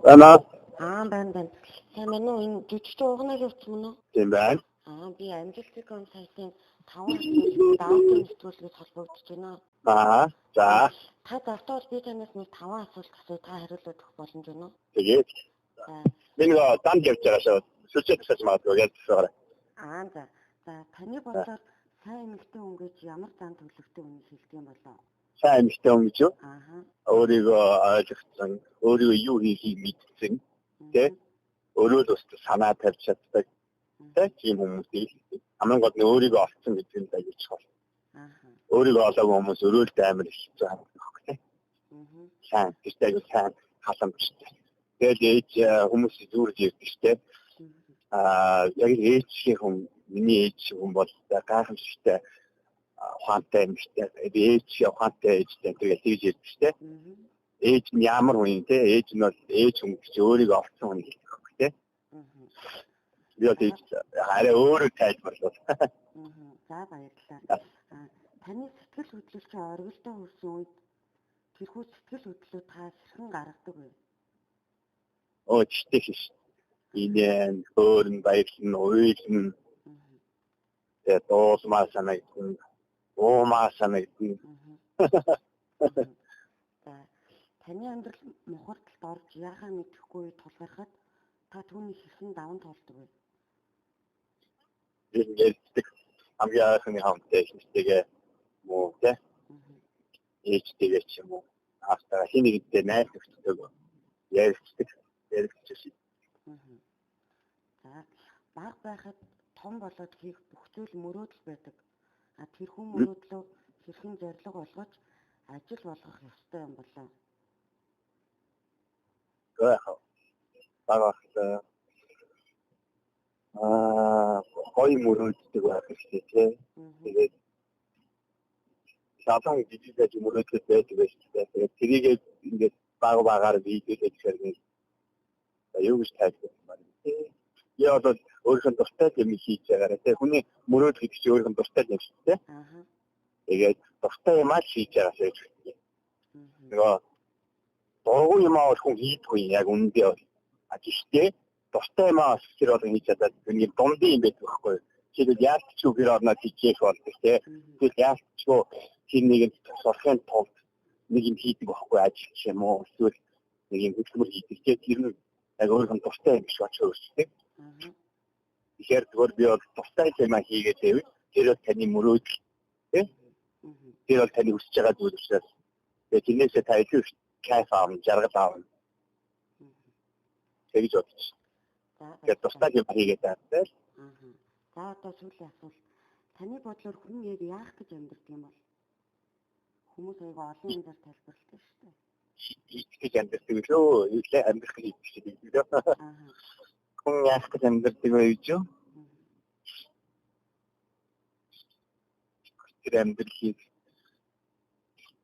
Байна. Байна. Сайн байна уу? Энэ жүжигч уугнагийн утас мөн үү? Тийм байна. Би амжилтын сайтын 5 асуулт даатгын нэтгүүлгээс холбогдож байна. За. Та завтар би танаас нэг 5 асуулт асууя. Та хариулт өгөх боломж байна уу? Тэгээд. Би нэг дан явж байгаа шүү. Сүлжээ тусаж магадгүй яаж байгаа. За. Таны бодлоор сайн эмэгтэй хүн гэж ямар зан төлөвтэй үнийг хэлдэг юм болоо? Сайн эмэгтэй хүн гэж юу? Өөрийгөө ойлгосон, өөрийгөө юу хийхийг мэдсэн, тэ? Өөрөөс устд санаа тавьж чаддаг. Тийм хүмүүсийг хамгийн гол нь өөрийгөө олцсон гэдэг нь аюулч бол. Өөрийгөө олоогүй хүмүүс өрөөлтэй амар их хэцүү хамгаалах гэх юм. Сайн, гэхдээ аюул сайн халамжтай. Тэгээд ээж хүмүүс зүрж ирдэг штэ. Яг ээжийн хүн, миний ээж хүн бол гайхамшигтай ухаантай юм штэ. Ээж ухаантай ээжтэй тэгээд тэгж ирдэг штэ. Ээж нь ямар хүн те? Ээж нь бол ээж хүн гэж өөрийгөө олцсон хүн гэдэг юм те. Би одоо арай өөрөө тайлбарлав. За баярлалаа. Таны сэтгэл хөдлөлч оргилдоо хүрсэн үед тэрхүү сэтгэл хөдлөлөө та хэрхэн гаргадаг вэ? Чтэй шиш. Инэн хөөрн баярлан уйлан. Тэгээд доосмаа санагдсан. Оомаа санагдсан. Таны амьдрал мухардалд орж яахаа мэдэхгүй тулгархад та түүний хэрхэн даван туулдаг вэ? Тэгээд хамгийн анхны хамттай ихтэйгээ муу тэ. Ээжтэйгээ ч юм уу. Aastаа хин нэгтэй найз нөхдөйгөө ярьцдаг. За баг байхад том болоод хийх бүх зүйл мөрөөдөл байдаг. Тэрхүү мөрөөдлөө хэрхэн зориг болгож ажил болгох ёстой юм болоо. Хой мөрөөддөг байх хэрэгтэй тийм. Тэгээд шатан жижигдэж мөрөөддөг байдаг шүү. Тэгээд тэрийг ингээд багаар видеолж хэрэг юу гэж тайлбарлах юм бэ? Яа одоо өөрийнхөө дуртай юм хийж байгаарэ тийм. Хүний мөрөөдөл гэдэг чинь өөрийнхөө дуртай юм шүү дээ. Тэгээд дуртай юм аа хийж байгаа шүү. Нөгөө дургүй юм аа хүн хийдгүй яг үнэндээ бол. Гэхдээ дуртай юм аа тэр бол хийж чадаад нэг дундын юм байдаг байхгүй. Тэгэхэд яаж ч үгээр орноо хийх болдог тийм. Тэгэхэд яаж ч тэр нэг сурахын тулд нэг юм хийдэг байхгүй ажил гэх юм уу. Эсвэл нэг юм хөдөлмөр хийдэг тийм. Тэр нь яг өөрийнхөө дуртай юм шиг очиж өөрчлөдөг. Тэгэхээр зүгээр би бол дуртай юм аа хийгээд байвал тэр бол таны мөрөөдөл тийм. Тэр бол таны хүсэж байгаа зүйл учраас тэгээд тэрнээсээ та илүү кайф авах, жаргал авах. Тэгж бодож. Тэгээд дуртай юм хийгээд байвал. За одоо сүүлийн асуулт. Таны бодлоор хүн яг яах гэж амьдардаг юм бол? Хүмүүс аяга олон юм дээр тайлбарлалтай шүү дээ. Хийж амьдардаг лөө, илээ амьдрах гэж хэлдэг. Хүн яах гэж амьдардаг вэ гэж юу? Тэр амьдралыг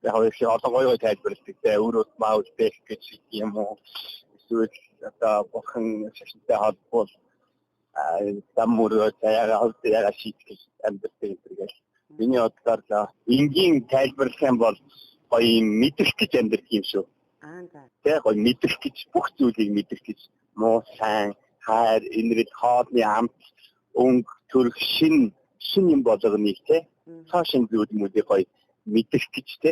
яг олон гоё тайлбарладаг. Өөрөө маавдэх гэж юм уу? Эсвэл одоо бохон шашинтай холбоол саммуроо яага шийдэх амьдардаг юм гэж. Миний бодлоор энгийн тайлбарлах юм бол гоё мэдрэх гэж амьдардаг юм шүү. Тэгээ гоё мэдрэх гэж бүх зүйлийг мэдрэх гэж муу сайн хайр энэрэл хоолны амт өнгө төрх шин юм болгоныг те цаашин зүйлүүдийг гоё мэдрэх гэж те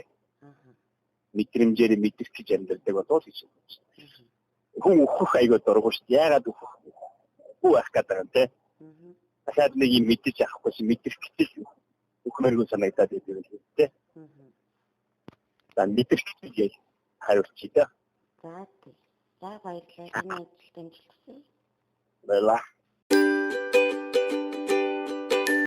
мэдрэмжээр мэдрэх гэж амьдардаг болов гэж байна. Хүн өөхөх аягүй дургуй шүү. Яагаад өөхөх байх гэдэг юм те. Дахиад нэг юм мэдэж авахгүй чи мэдрэх гэж өөхмөргүй санагдаад идэв л те. За мэдрэх гэж хариулчих та. За баярлалаа. Таны ажилд амжилт хүсье. Баярлалаа.